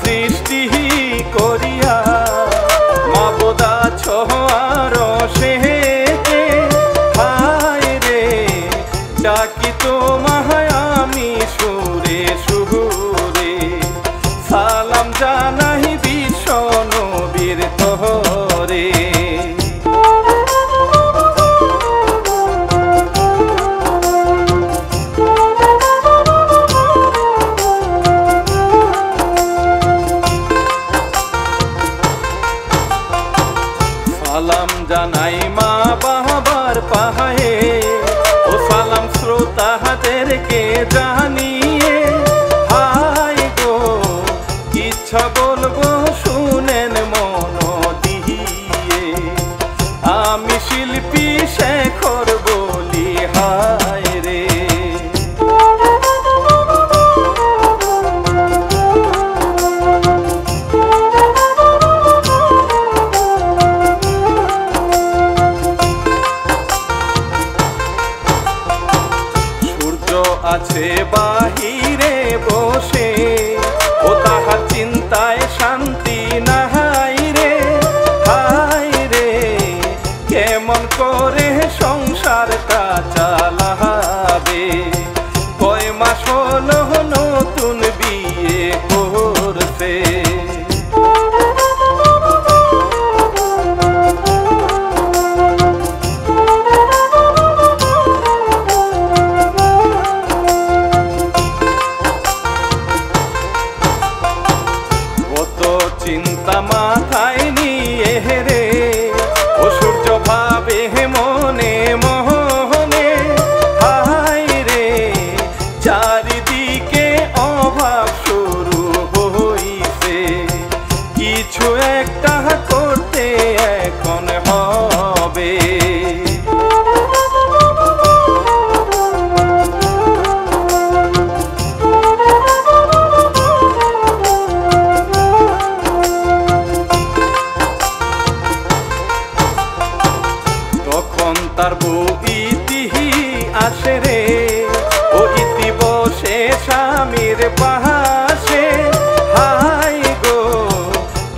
সৃষ্টি করিয়া মাবদা ছোয়ার সে হায় রে ডাকি তোমায় আমি সুরে সুরে সালাম জানাই বিশ্ব নবীর তরে সালাম জানাই মা বাবার পায়ে ও সালাম শ্রোতাদেরকে জানিয়ে হায় গো ইচ্ছা বলবো শুনেন মন দিয়ে আমি শিল্পী শেখর বলি হায় রে আছে বাহিরে বসে ও তাহার চিন্তায় শান্তি নাই রে হায় রে কেমন করে সংসারটা চালাবে কয় মাস হলো নতুন বিয়ে করছে চিন্তা মাথায় নিয়ে রে ও সূর্য ভাবে মনে মনে হায় রে চারিদিকে অভাব শুরু হইছে কিছু একটা করতে এখন হবে তার বউ ইতি আসে রে ও ইতি বসে স্বামীর পাশে হায় গো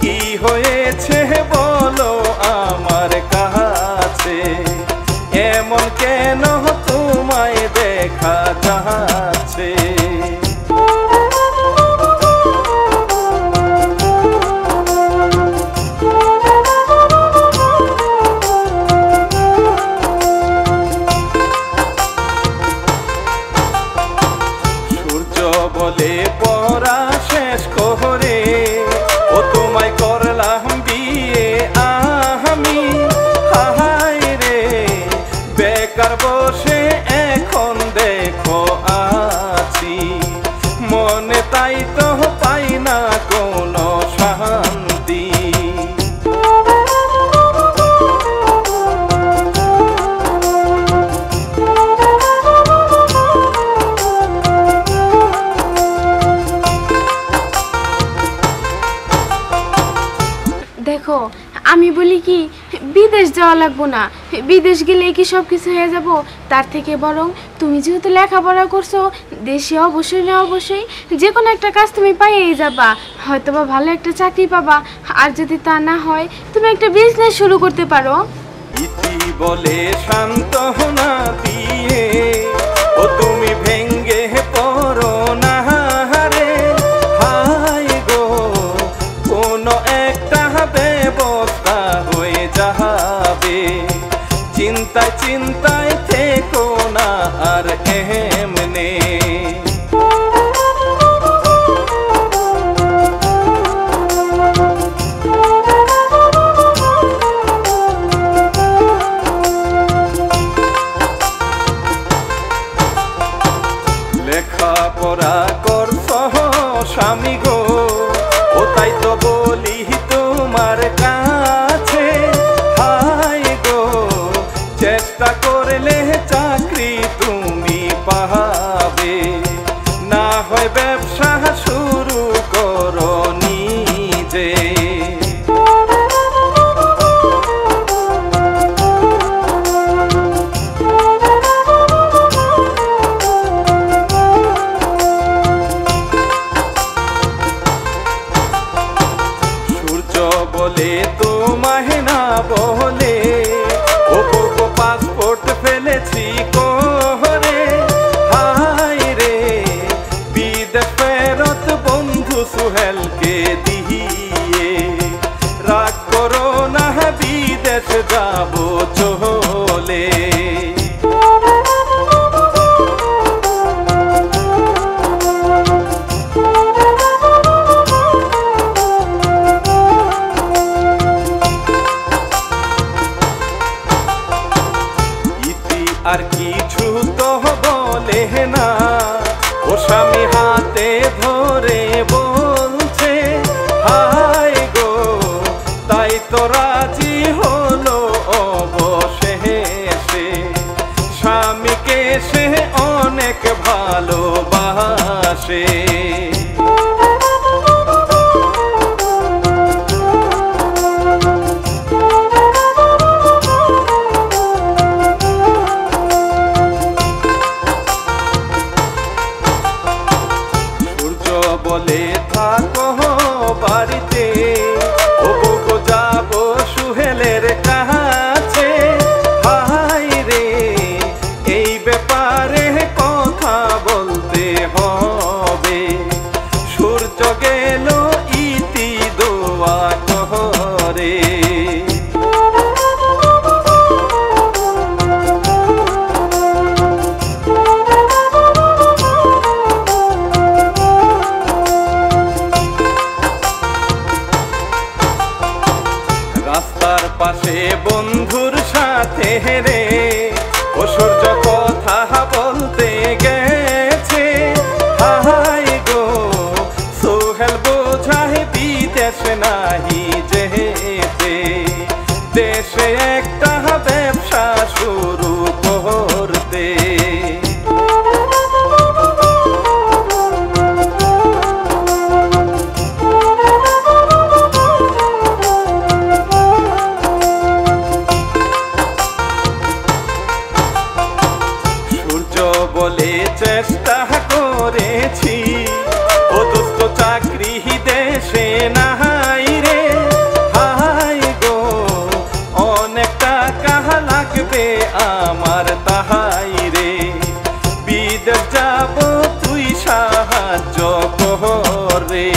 কি হয়েছে বলো আমার কাছে এমন কেন তোমায় দেখা যাচ্ছে বলে পড়া শেষ করে ও তোমায় করলাম বিয়ে আমি হায় রে বেকার বসে এখন দেখো আছি মনে তাই তো পাই না কোনো শান্তি দেখো আমি বলি কি বিদেশ যাওয়া লাগবো না বিদেশ গেলে কি সব কিছু হয়ে যাব তার থেকে বরং তুমি যেহেতু লেখাপড়া করছো দেশে অবশ্যই না অবশ্যই যে কোনো একটা কাজ তুমি পাইয়েই যাবা হয়তো বা ভালো একটা চাকরি পাবা আর যদি তা না হয় তুমি একটা বিজনেস শুরু করতে পারো ইতি বলে সান্ত্বনা দিয়ে ও তুমি ভেঙ্গে পড়ো না রে হায় গো কোনো একটা ব্যবস্থা হয়ে যাবে চিন্তায় চিন্তায় থেকো না আর এমনে বলে তোমায় না বলে, ও গো পাসপোর্ট ফেলেছি করে, হায় রে বিদেশ ফেরত বন্ধু সুহেলকে দিয়ে। রাগ করো না বিদেশ যাব চলে। আর কিছু তো বলে না, ও স্বামী হাতে ধরে বলছে হায় গো, তাই তো রাজি হলো অবশেষে। স্বামীকে সে অনেক ভালোবাসে। বলে থাকো বাড়িতে, ও গো যাব সুহেলের কাছে, হায় রে এই ব্যাপারে কথা বলতে হবে। সূর্য গেল ইতি দোয়া করে। রাস্তার পাশে বন্ধুর সাথে রে ও সূর্য কথা বলতে গেছে, হায় গো সোহেল বোঝায় বিদেশ নাহি যেতে, দেশে একটা ব্যবসা শুরু করতে। বলে চেষ্টা করেছি, ও দোস্ত চাকরি দেশে নাই রে, হায় গো অনেক টাকা লাগবে আমার তাহাই রে, বিদেশ যাব তুই সাহায্য করে।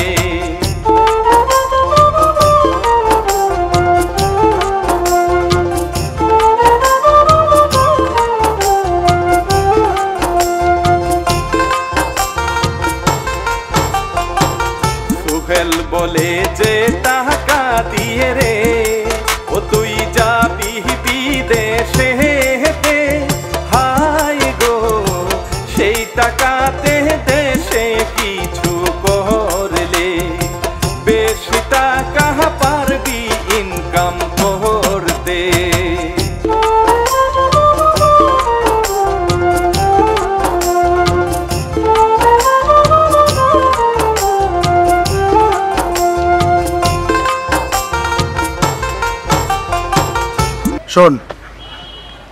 সুহেল বলে যে টাকা দিয়ে রে ও তুই যাবি বিদেশে, হায় গো সেই টাকাতে দেশে কিছু করলে বেশি টাকা পারবি ইনকাম করতে। শোন,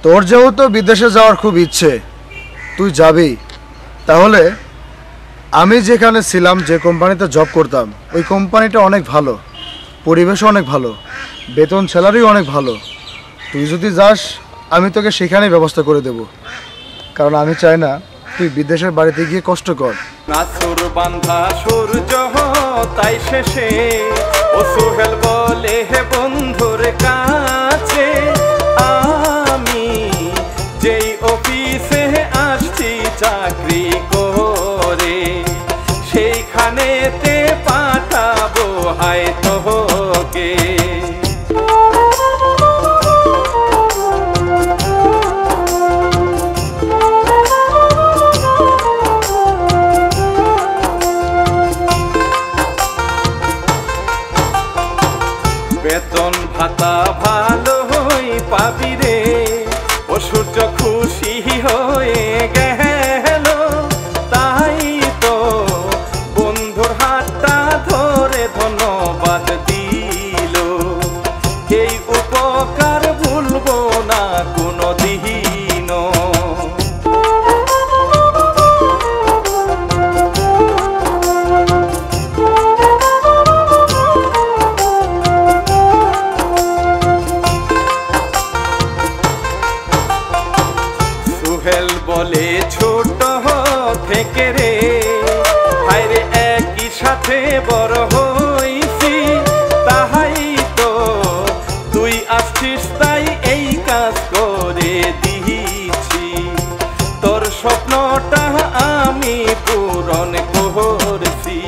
তোর যেহেতু বিদেশে যাওয়ার খুব ইচ্ছে, তুই যাবি, তাহলে আমি যেখানে ছিলাম, যে কোম্পানিতে জব করতাম, ওই কোম্পানিটা অনেক ভালো, পরিবেশও অনেক ভালো, বেতন স্যালারিও অনেক ভালো। তুই যদি যাস আমি তোকে সেখানেই ব্যবস্থা করে দেব, কারণ আমি চাই না তুই বিদেশের বাড়িতে গিয়ে কষ্ট কর। নাসুর বান্ধা সূর্য তাই শেষে ও সুহেল বলে হে বন্ধুর কাছে, আমি যেই অফিসে আসছি চাকরি করে, সেইখানেতে পাঠাবো হায় তোকে। বেতন ভাতা ভালোই পাবি রে ও সূর্য খুশি হয়ে গেল, তাই তো বন্ধুর হাতটা ধরে ধন্যবাদ দিল। মাঝে বড় হইছি, তাহাই তো তুই আসছিস তাই এই কাজ করে দিয়েছি। তোর স্বপ্নটা আমি পূরণ করছি।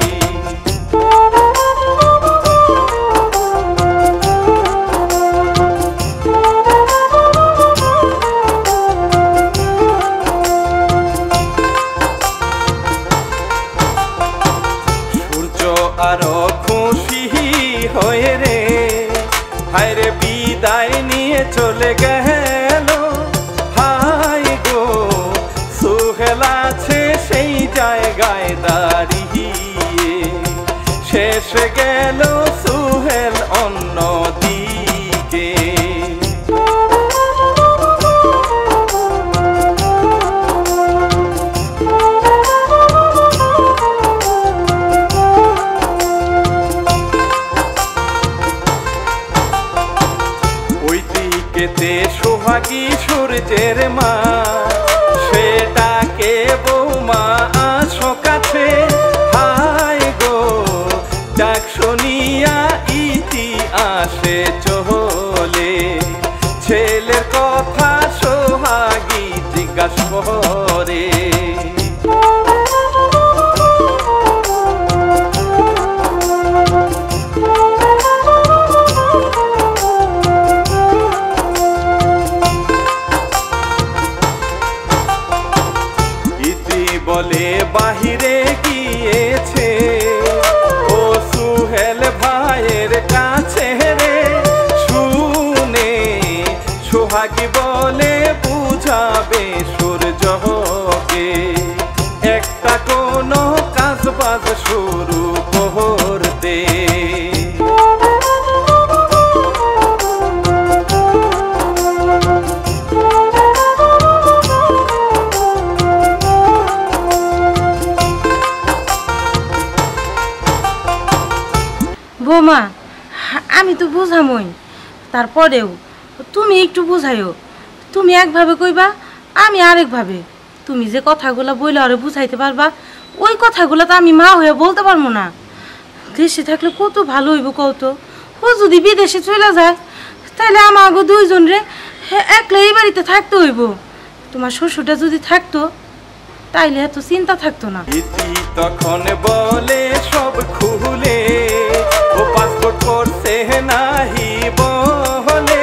আরো খুশি হয়ে রে হায় রে বিদায় নিয়ে চলে গেল। হায় গো সুহেল আছে সেই জায়গায় দাঁড়িয়ে, শেষ গেল সুহেল অন্য দিকে। কেতে সোহাগী সূর্যের মা, সেটাকে বৌমা আসো কাছে। হায় গো ডাক শুনিয়া ইতি আসে চলে, ছেলের কথা সোহাগী জিজ্ঞাসা করে। বলে বাহিরে গিয়েছে ও সুহেল ভাইয়ের কাছে রে, শুনে সোহাগী বলে বুঝাবে সূর্যকে, একটা কোনো কাজ বাজ শুরু করতে। বৌমা আমি তো বুঝামই, তারপরেও তুমি একটু বুঝাইও। তুমি একভাবে কইবা, আমি আরেকভাবে। তুমি যে কথাগুলো বইলে আরে বুঝাইতে পারবা, ওই কথাগুলো তো আমি মা হয়ে বলতে পারবো না। দেশে থাকলে কত ভালো হইব কত। ও যদি বিদেশে চলে যায় তাহলে আমাকে দুইজন রে একলা এই বাড়িতে থাকতে হইব। তোমার শ্বশুরটা যদি থাকতো তাইলে এত চিন্তা থাকতো না। তখন বলে সব খুলে, ও পাসপোর্ট করছে নাহি বলে,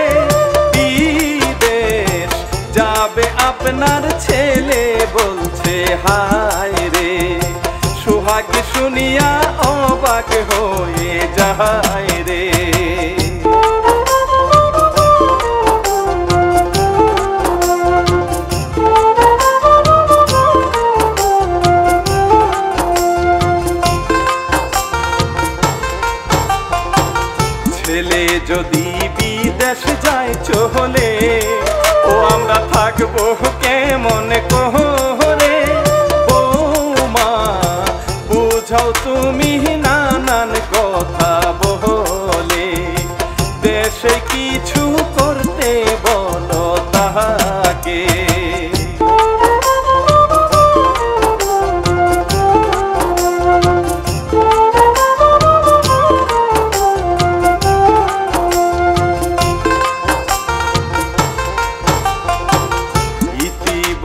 বিদেশ যাবে আপনার ছেলে বলছে হায় রে। সোহাগী শুনিয়া অবাক হয়ে যায় রে। ছেলে যদি বিদেশ যায় চলে, ও আমরা থাকবো কেমন করে। বৌমা বুঝাও তুমি নানান কথা বলে, দেশে কিছু করতে বলো তাহাকে।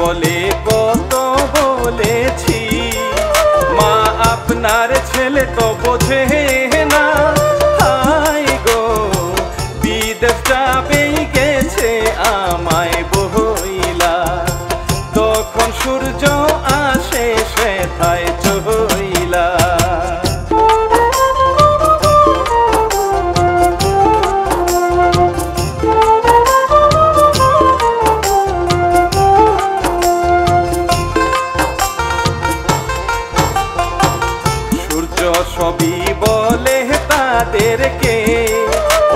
বলে কত বলেছি, মা আপনার ছেলে তো বোঝে না। হায় গো বিদেশ যাবেই গেছে আমায় বইলা, তখন সূর্য আসে সেথায় চইলা। সবই বলে তাদেরকে,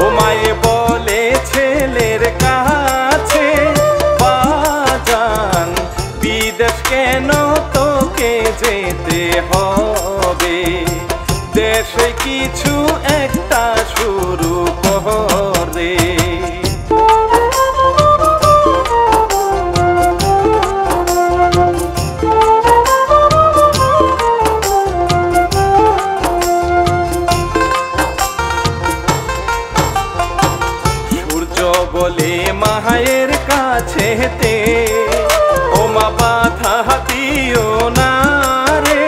ও মায়ে বলে ছেলের কাছে, বাজান বিদেশ কেন তোকে যেতে হবে, দেশে কিছু একটা শুরু করে। মায়ের কাছেতে ও মা বাধা দিও না রে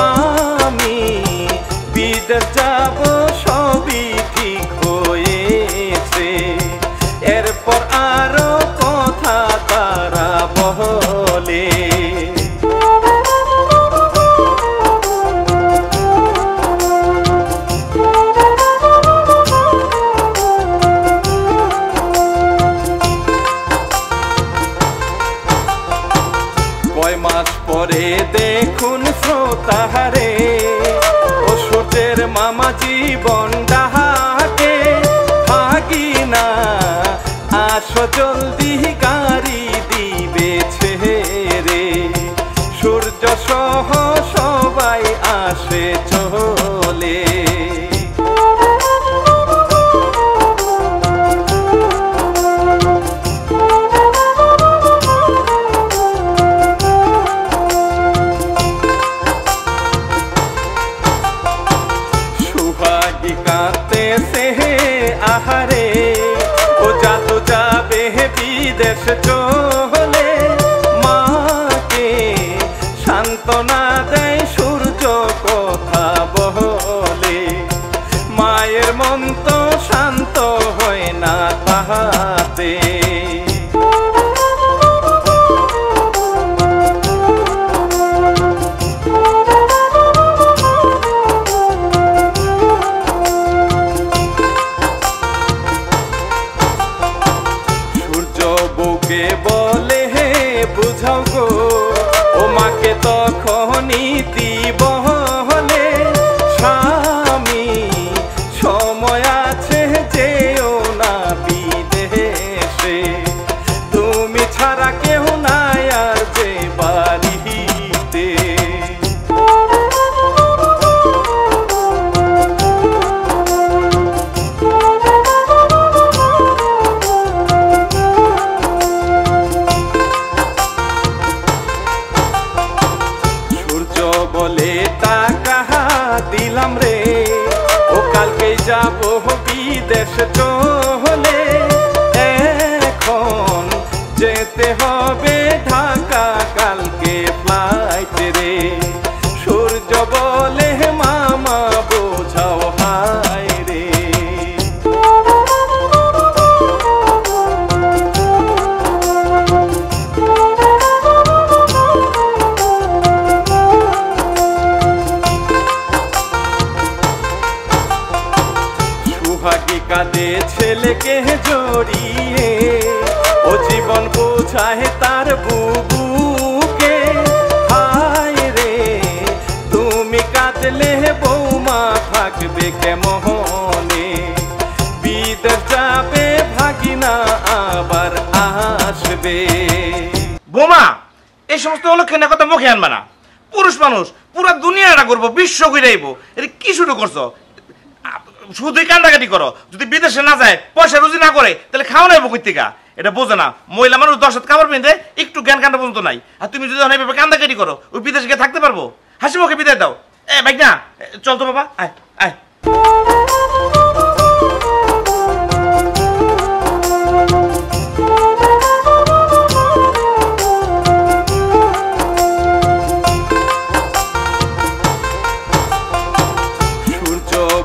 আমি বিদেশ যাব সবই ঠিক হয়েছে এরপর আরো কথা তারা বলে কয় মাস পরে দেখুন শ্রোতাহারে ও সূর্যের মামা জীবন ডাকে ভাগিনা আসো জলদি গাড়ি দিবে ছেড়ে সূর্য সহ সবাই আসে চলে সুহাগী কাঁদতেছে আহারে ও জাদু যাবে বিদেশ চলে মাকে সান্ত্বনা দেয় সূর্য কথা বলে মায়ের মন তো শান্ত হয় না তাহাতে বউকে বলে হে বুঝাও গো ও মাকে তখনই দিব হলে স্বামী সময় আছে যেও না বিদেশে তুমি ছাড়া কেউ নাই আর যে বাড়িতে বলে টাকা দিলাম রে ও কালকে যাব বিদেশ চলে এখন যেতে হবে ঢাকা কালকে ফ্লাইট রে সূর্য বলে মামা বোঝাও হায় রে সুহাগী কাঁদে ছেলেকে জড়িয়ে ও জীবন বোঝায় তার বুবুকে হায় রে তুমি কাঁদলে বৌমা থাকবে কেমনে বিদেশ যাবে ভাগিনা আবার আসবে বোমা এই সমস্ত অলক্ষণের কথা মুখে আনবা না পুরুষ মানুষ পুরা দুনিয়াটা করবো বিশ্ব ঘুরাইবো এটা কি শুরু করছো শুধুই কান্দাকাটি করো যদি বিদেশে না যায় পয়সা রুজি না করে তাহলে খাওয়া নাই বকুর থেকে এটা বোঝে না মহিলা মানুষ 10 হাত কাপড় পিনতে একটু জ্ঞান কান্ডা পর্যন্ত নাই আর তুমি যদি এইভাবে কান্দাকাটি করো ওই বিদেশে গিয়ে থাকতে পারবো হাসি মুখে বিদায় দাও ভাই না চল তো বাবা আয় আয়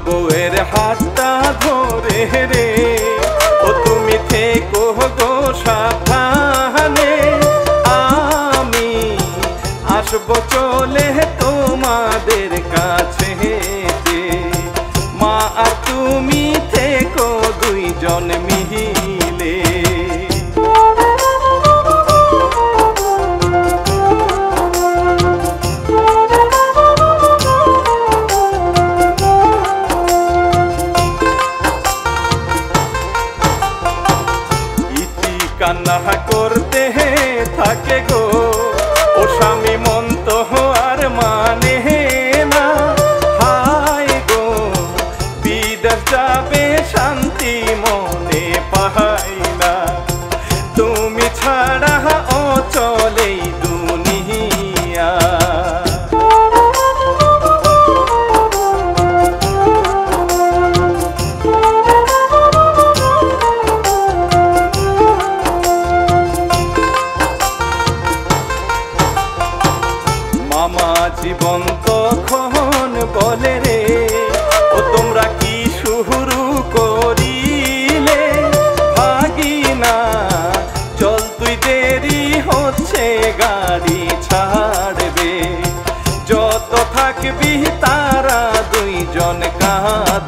বউয়ের হাতটা ধরে রে ও তুমি থেকো গো সাবধানে আমি আসবো চলে তোমাদের কাছে মা আর তুমি থেকো দুইজন মিলে কান্না করতে থাকে গো ও স্বামী মন তো আর মানে না হায় গো বিদেশ যাবে শান্তি মনে পাই না তুমি ছাড়া অচলেই দুনিয়া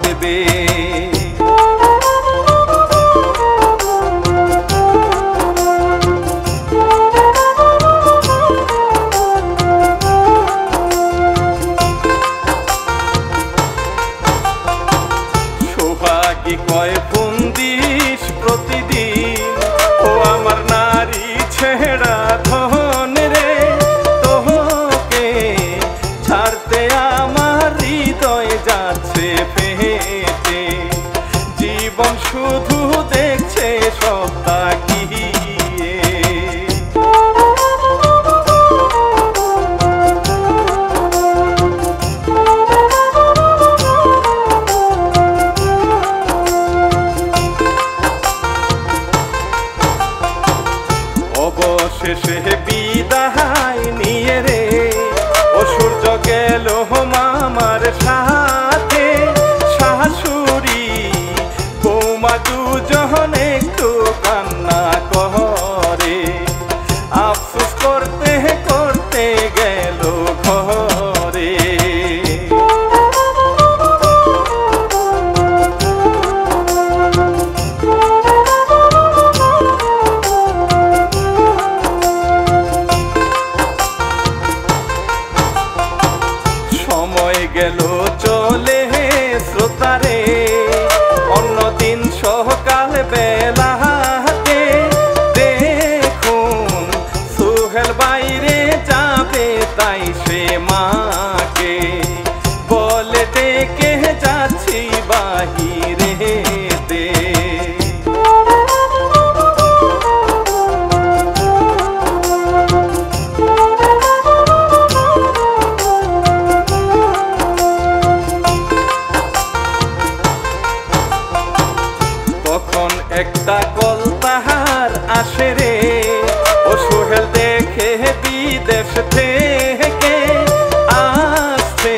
দেবে। সোহাগী কয় ফোন দিস প্রতিদিন, ও আমার নারী ছেঁড়া ধন রে, তোকে ছাড়তে আমার হৃদয় যাচ্ছে ফেটে, জীবন শুধু দেখছে সব তাকিয়ে। অবশেষে বিদায় নিয়ে রে ও সূর্য গেল মামার সাথে, শাশুড়ি বৌমা দুজন একটু কান্না করে, আফসোস করতে করতে গেল ঘরে। সময় গেল চলে শ্রোতারে, অন্যদিন সকাল বেলাতে দেখুন সোহেল বাইরে যাবে, তাই সে মাকে বলে ডেকে যাচ্ছি বাহিরেতে। তখন একটা কল তাহার আসে রে, ও সোহেল দেখে বিদেশ থেকে আসছে,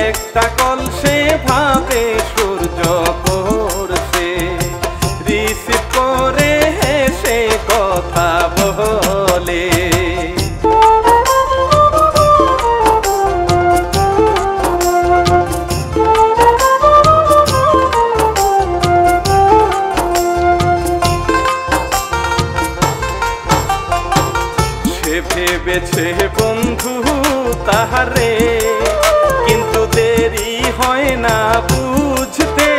একটা কল সে ভাবে সূর্য করছে, রিসিভ করে সে কথা বলে। ভেবেছে বন্ধু তাহারে, কিন্তু দেরি হয় না বুঝতে,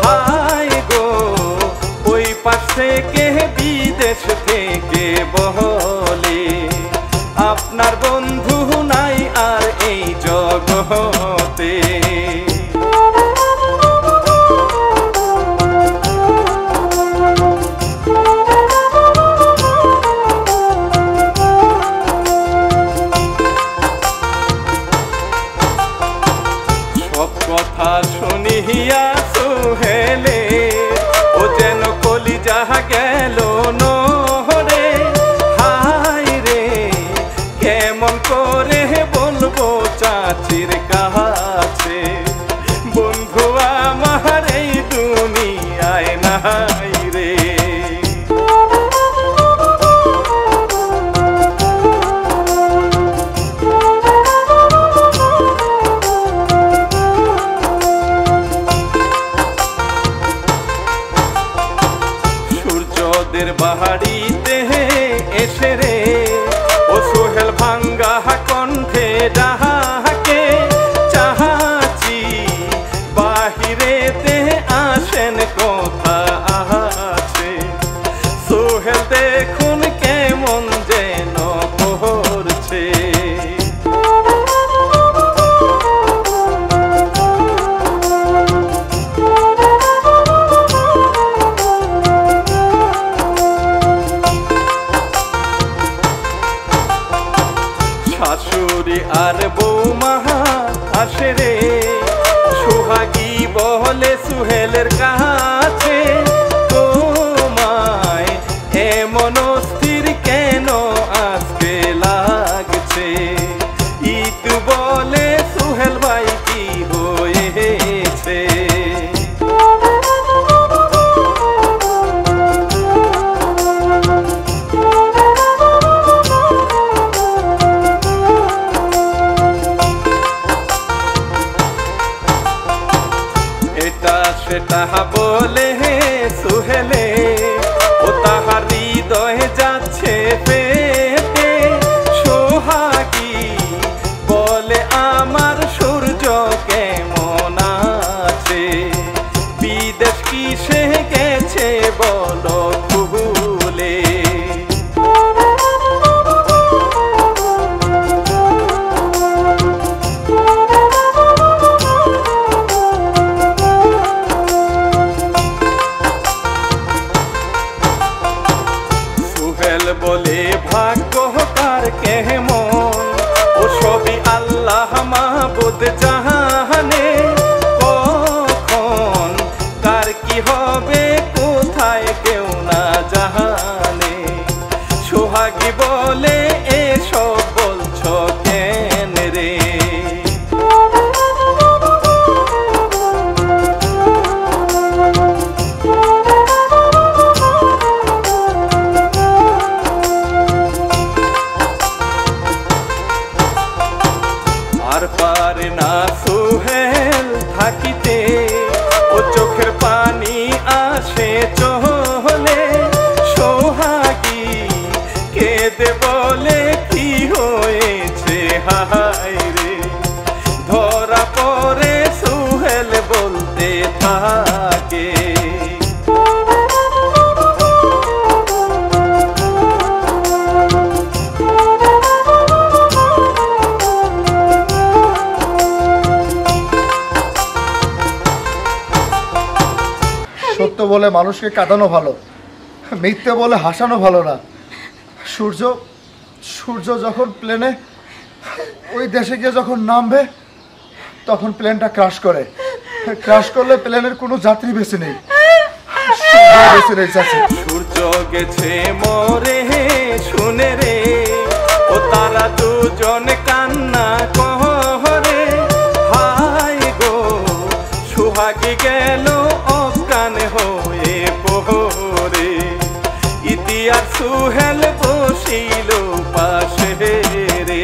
হায় গো ওই পাশ থেকে বিদেশ থেকে বলে, আপনার বন্ধু নাই আর এই জগতে। কথা শুনিয়া সোহেলে ও যেন কলিজা গেল নহরে, হায় রে কেমন করে বলবো চাচির কাছে, বন্ধু আমার এই দুনিয়ায় নাই রে। সূর্যদের বাড়িতে এসে রে ও সোহেল ভাঙ্গা কণ্ঠে ডাকে, চাচি বাহিরেতে আসেন কথা আছে, সোহেল দেখুন কেমন যেন করছে। শাশুড়ি আর বৌমা আসে রে, সোহাগী বলে সোহেলের কাছে, তোমায় এমন অস্থির কেন আজকে লাগছে, ইতু বলে সোহেল ভাই কি হয়েছে। সেটা সেটা বলে সুহেলে ও তাহার হৃদয়ে যাচ্ছে পেতে সোহাগী বলে আমার সূর্য কেমন আছে বিদেশ কিসে গেছে বলো খুলে বলে ভাগ্য কার কেমন ও সবই আল্লাহ মাহবুদ জাহানে কখন কার কি হবে কোথায় কেউ না জাহানে সোহাগী বলে এসব বলছো কেন রে আর পারে না সুহেল থাকিতে ও চোখের পানি আসে চলে সোহাগী কেঁদে বলে কি হয়েছে হায় রে ধরা পড়ে সুহেল বলতে থাকে সত্য বলে মানুষকে কাঁদানো ভালো, মিথ্যে বলে হাসানো ভালো না। সূর্য সূর্য যখন প্লেনে ওই দেশে গিয়ে যখন নামবে তখন প্লেনটা ক্রাশ করে, ক্রাশ করলে প্লেনের কোনো যাত্রী বেঁচে নেই, বেঁচে নেই। সূর্য গেছে মরে শুনে রে ও তারা দুজন কান্না করে হায় গো সোহাগী গেল অজ্ঞান হয়ে পড়ে ইতিহাস সুহেল বসিল পাশে রে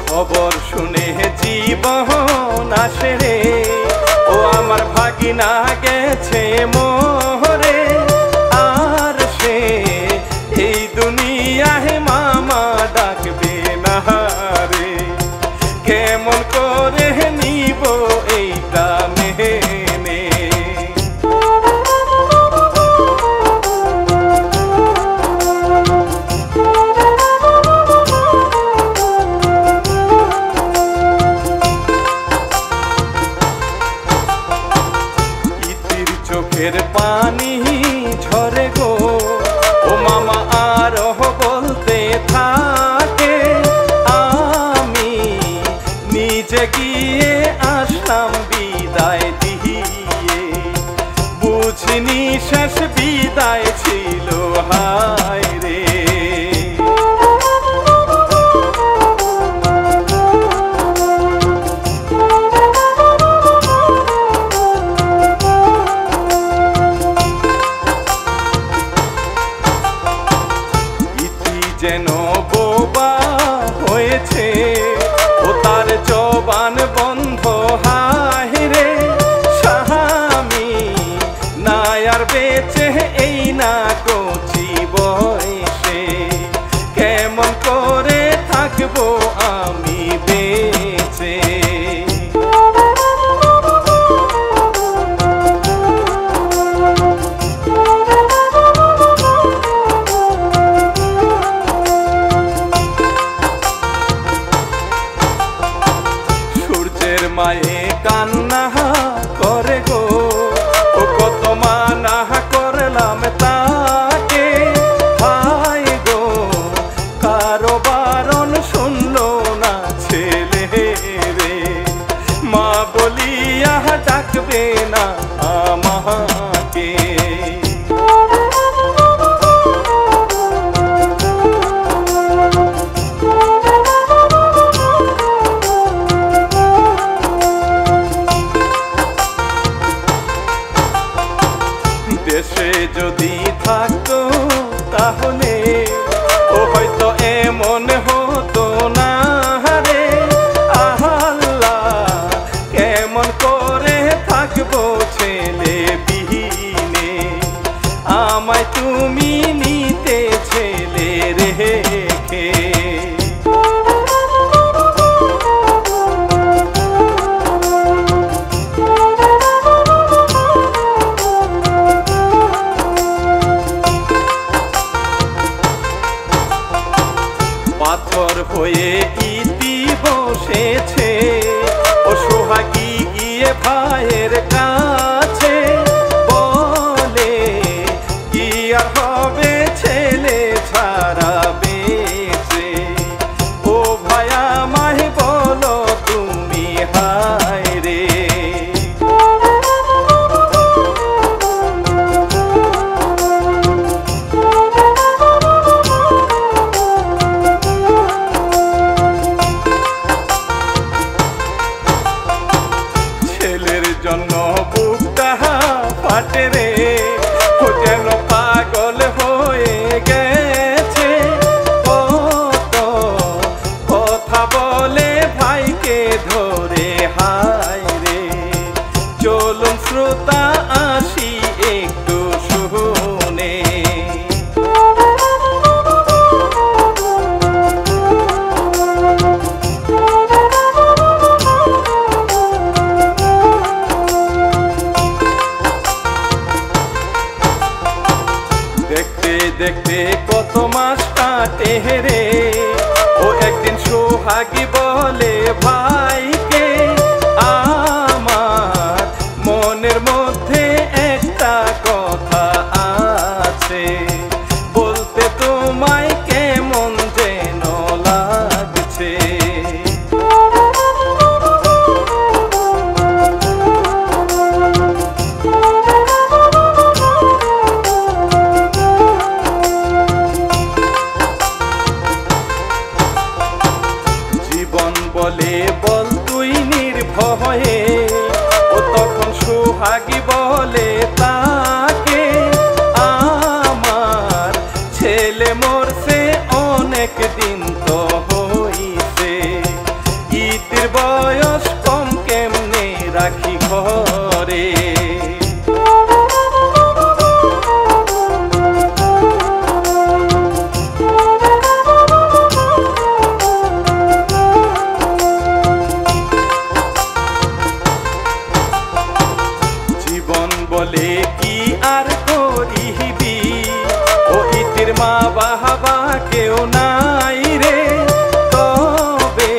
খবর শুনে জীবন আসে রে ও আমার ভাগিনা গেছে মোহরে আর সে এই দুনিয়ায় মামা ডাকবে না রে কেমন করে নিব এইটা মেনে চোখের পানি ঝরে গো ও মামা আর বলতে থাকে আমি নিজে গিয়ে আসলাম বিদায় দিয়ে বুঝিনি শেষ বিদায় ছিল হায় রে যেন বোবা হয়েছে ও তার জবান বন্ধ হায় রে স্বামী নাই আর বেঁচে এই না কচি বয়সে কেমন করে থাকবো আমি বেঁচে মায়ে কান্না করে গো ও কত মানা করলাম তাকে হায় গো কারো বারণ শুনলো না ছেলে রে মা বলিয়া ডাকবে না আমাকে হাসে রে, ও যেন পাগল হয়ে গেছে। কত কথা বলে ভাইকে ধরে, হায় রে। চলুন শ্রোতা আসি একটু শুনে। দেখতে দেখতে কত মাস কাটে রে, ও একদিন সোহাগী বলে ভাইকে, আমার মনের মধ্যে একটা কথা আছে, বলতে তোমায় কেমন যেন লাগছে। জীবন বলে বল তুই নির্ভয়ে, ও তখন সোহাগী বলে তাকে, আমার ছেলে মরছে অনেক দিন তো হইছে, ঈদের বয়স কম কেমনে রাখি ঘরে। জীবন বলে কি আর করিবি, ও ইতির মা বাবা কেউ নাই রে, তবে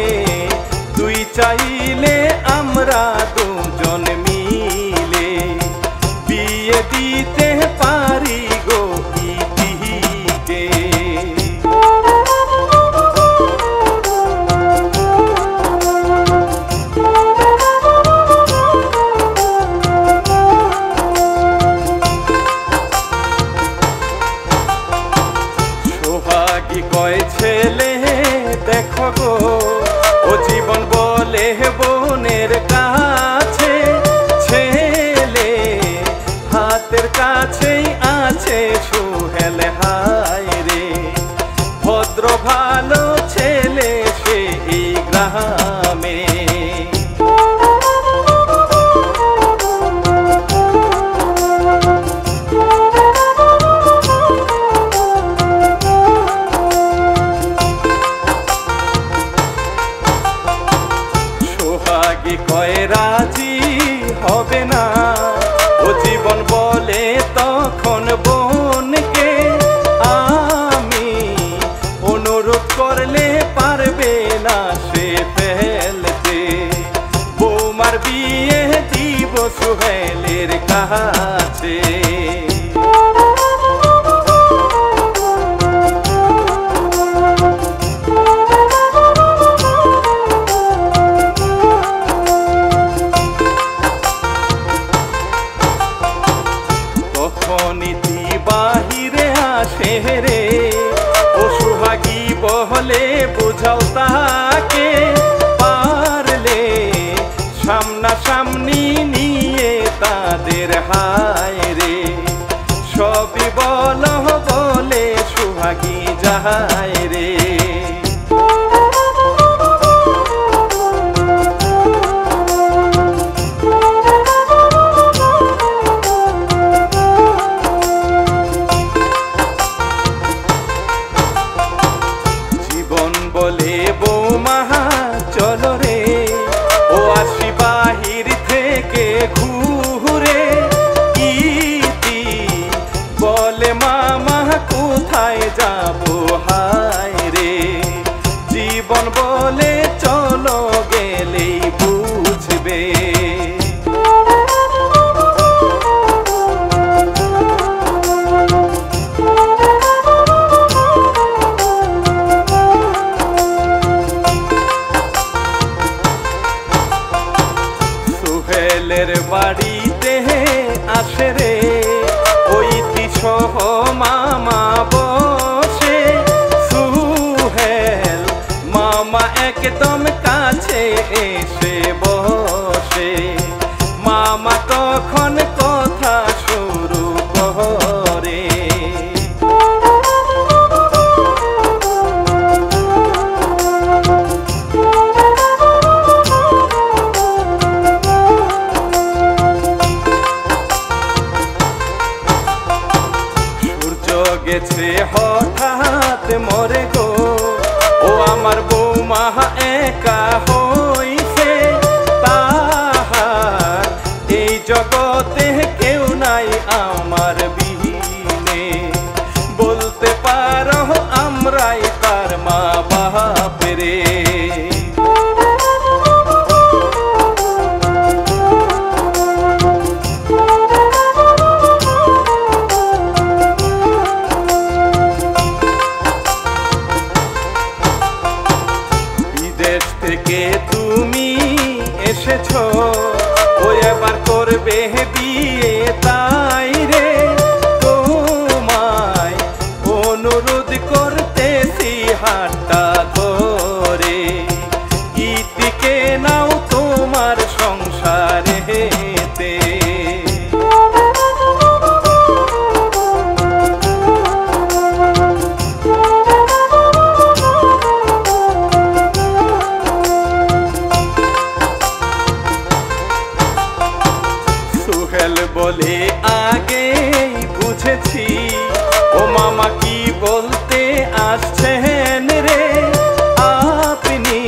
তুই চাইলে আমরা দুজন মিলে বিয়ে দিতে পারি গো ইতিকে। সোহাগী কয় ছেলে দেখো গো, ও জীবন বলে বোনের কাছে, ছেলে হাতের কাছেই আছে সোহেল, হায় রে। ভদ্র ভালো ছেলে সে এই গ্রামে। সোহাগী কয় রাজি হবে না, ও জীবন বলে তখন বোনকে, আমি অনুরোধ করলে পারবে না সে ফেলতে, বৌমার বিয়ে দিব সোহেলের কাছে। তখন ইতি বাহিরে আসে রে, ও সোহাগী বলে বুঝাও তাকে, পারলে সামনাসামনি নিয়ে তাদের, হায় রে। সবই বল বলে সোহাগী যায় রে। জীবন বলে বৌমা চলো রে, ও আসি বাহির থেকে ঘুরে, ইতি বলে মামা কোথায় যাব, হায় রে। জীবন বলে চলো গেলেই বুঝবে। সোহেলের বাড়িতে আসে রে, ওই সহ মামা বসে, সোহেল মামা একদম কাছে এসে বসে, মামা তখন কথা শুনে গেছে হঠাৎ মরে গো, ও আমার বৌমা একা হইছে, তাহার এই জগতে কেউ নাই আমার বিহীনে। বলতে পারো আমরাই তার মা বাপ রে। বিদেশ থেকে তুমি এসেছো, ও এবার করবে বিয়ে তাই রে। তোমায় অনুরোধ করতেছি হাতটা ধরে, ইতিকে নাও তোমার সংসারেতে। সোহেল বলে আগেই বুঝেছি, ও মামা কি বলতে আসছেন রে। আপনি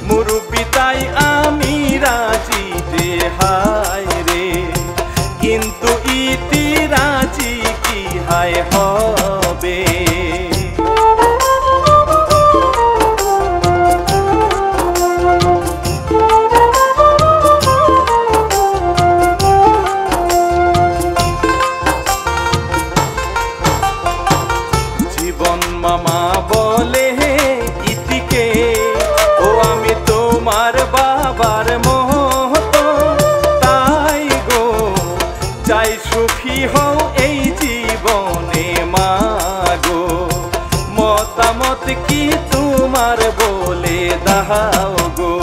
মুরব্বি তাই আমি রাজি যে হায় রে, কিন্তু ইতি রাজি কি হায় হবে। জীবন মামা বলে ইতিকে, ও আমি তোমার বাবার মতো, তাই গো চাই সুখী হও এই জীবনে মা গো। মতামত কি তোমার বলে দাও গো।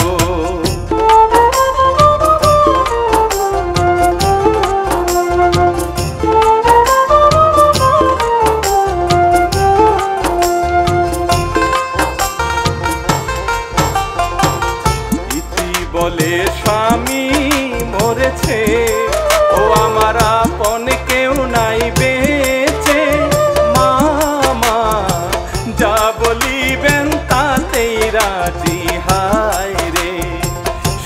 বলে স্বামী মরেছে, ও আমার আপন কেউ নাই বেঁচে। মামা যা বলিবেন তাতেই রাজি হায় রে,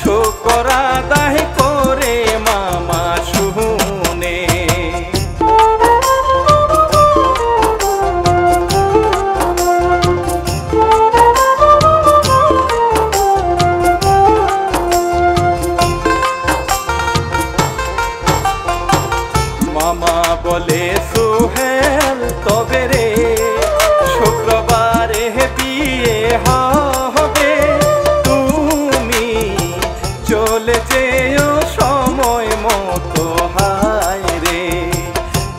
শুকর আদায় করে মামা শুনে। মামা বলে সোহেল তবে রে, শুক্রবারে বিয়ে হবে। তুমি চলে যেও সময় মতো হায় রে,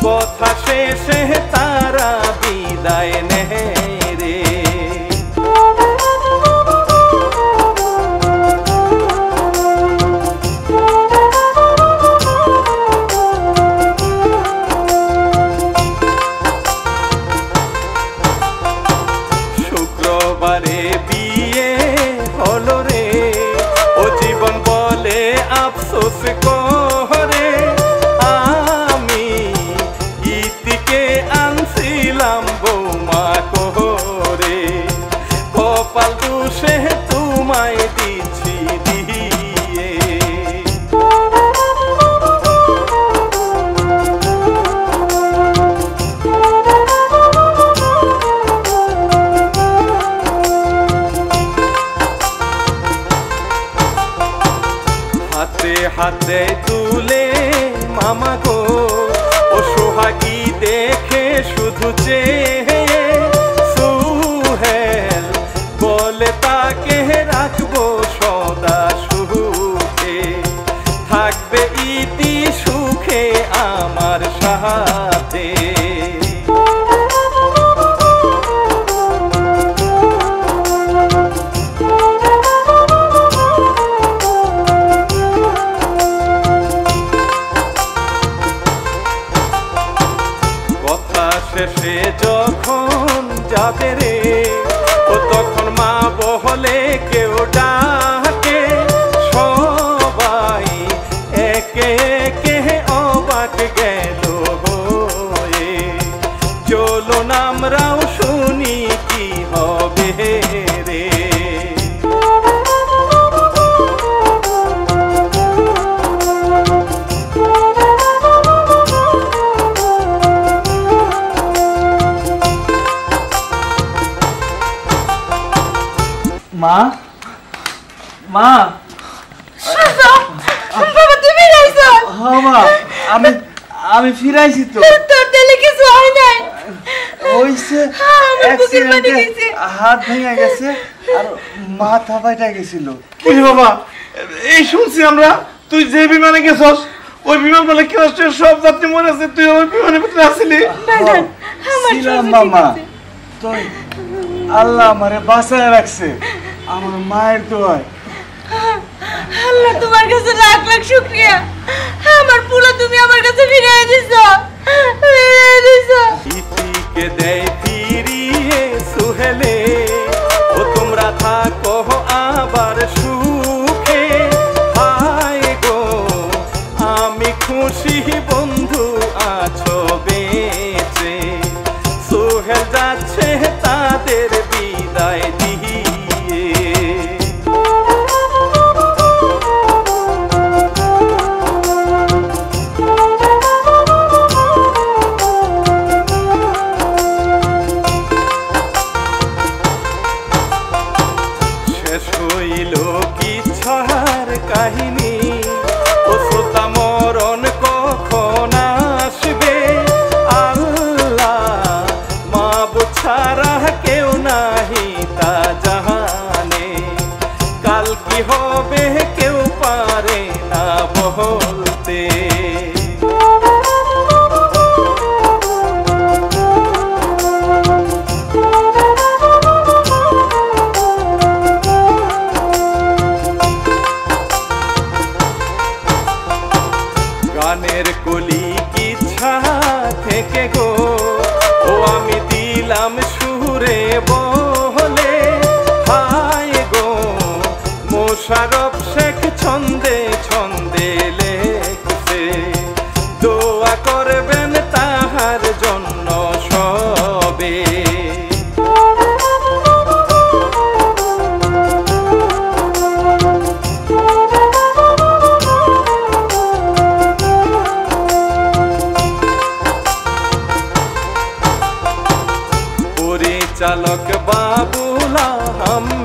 কথা শেষে তারা বিদায় নেয় রে। শুক্রবারে বিয়ে হলো রে, ও জীবন বলে আফসোস করে, আমি ইতিকে আনছিলাম বৌমা করে, কপাল দোষে তোমায় দিচ্ছি দিয়ে। হাতে হাতে তুলে মামা গো, ও সোহাগী দেখে শুধু চেয়ে, সোহেল বলে তাকে রাখবো সদা সুখে, থাকবে ইতি সুখে আমার সাথে। শেষে যখন যাবে রে, ও তখন মা বহলে কেউ ডাকে, সবাই একে একে অবাক গেল হয়ে। চলো আমরাও শুনি কি হবে রে। মা মা বাবা তুমি রাইছো হ্যাঁ মা আমি আমি ফিরাইছি তো তোর তেলে কিছু হয় নাই হইছে আমার বুকের পানি অ্যাক্সিডেন্টে গেছে। হাত ভেঙে গেছে আর মাথা ফাইটা গেছিল কি রে বাবা, এই শুনছি আমরা তুই যে বিমানে গেছস ওই বিমান বলে কি হচ্ছে, সব যাত্রী মরেছে, তুই ওই বিমানের ভিতরে আসিলি। ভাইজান আমার ছিলাম সব মামা ঠিক আছে। তো আল্লাহ আমারে বাঁচায় রাখছে আমার মায়ের দোয়ায়। আল্লাহ তোমার কাছে লাখ লাখ শুকরিয়া, আমার পুলা তুমি আমার কাছে ফিরিয়ে দিছো, ফিরিয়ে দিছো। ইতিকে দেয় ফিরিয়ে সুহেলে, ও তোমরা থাকো আবার সুখে। হায় গো আমি খুশি বন্ধু আছো বেঁচে। সুহেল যাচ্ছে তাদের বিদায় দিয়ে। শেষ হইল কি ছাড় কাহিনী, ও শ্রোতা মরণ কখন আসবে। আল্লাহ মাবুদ ছাড়া কেউ নাহি তা জানে। কাল কি হবে কেউ পারে না বলতে। গানের কলি কিচ্ছা থেকে গো, ও আমি দিলাম সুরে বলে। হায় গো মোশারফ শেখ ছন্দে ছন্দে লেখছে। দোয়া করবেন তাহার জন্য সবে। পরিচালক বাবুল আহমেদ